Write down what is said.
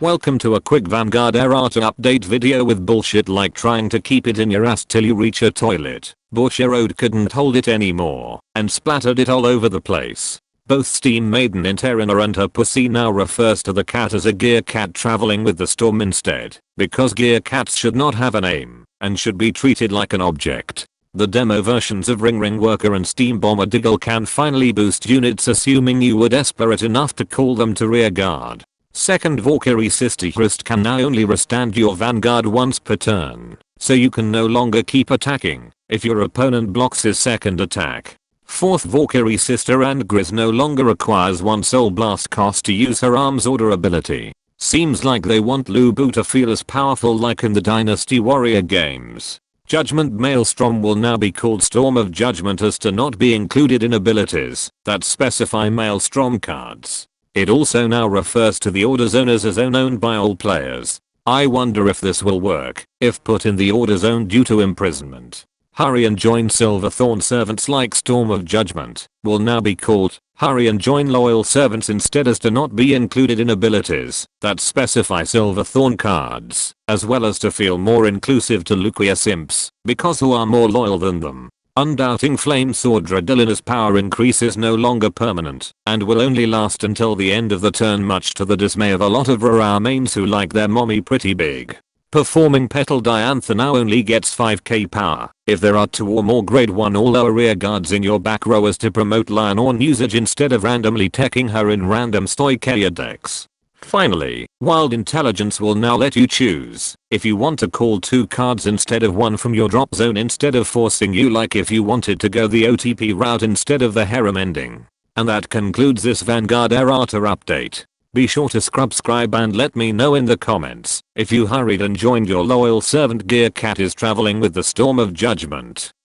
Welcome to a quick Vanguard Errata update video with bullshit like trying to keep it in your ass till you reach a toilet. Bushiroad couldn't hold it anymore and splattered it all over the place. Both Steam Maiden in Terrana and her pussy now refers to the cat as a gear cat traveling with the storm instead, because gear cats should not have a name and should be treated like an object. The demo versions of Ring Ring Worker and Steam Bomber Digul can finally boost units, assuming you were desperate enough to call them to rear guard. Second Valkyrie Sister Hrist can now only restand your Vanguard once per turn, so you can no longer keep attacking if your opponent blocks his second attack. Fourth Valkyrie Sister Angriz no longer requires one soul blast cost to use her arms order ability. Seems like they want Lubu to feel as powerful like in the Dynasty Warrior games. Judgment Maelstrom will now be called Storm of Judgment as to not be included in abilities that specify Maelstrom cards. It also now refers to the Order Zone as a zone owned by all players. I wonder if this will work if put in the Order Zone due to imprisonment. Hurry and join Silverthorn servants like Storm of Judgment will now be called Hurry and join Loyal servants instead as to not be included in abilities that specify Silverthorn cards, as well as to feel more inclusive to Luquia simps because who are more loyal than them. Undoubting Flame Sword Dradilina's power increase is no longer permanent and will only last until the end of the turn, much to the dismay of a lot of Rara mains who like their mommy pretty big. Performing Petal Diantha now only gets 5k power if there are 2 or more grade 1 or lower rear guards in your back row as to promote Lion Orn usage instead of randomly teching her in random Stoicheia decks. Finally, Wild Intelligence will now let you choose if you want to call 2 cards instead of 1 from your drop zone instead of forcing you, like if you wanted to go the OTP route instead of the harem ending. And that concludes this Vanguard Errata update. Be sure to subscribe and let me know in the comments if you hurried and joined your loyal servant gear cat is traveling with the Storm of Judgment.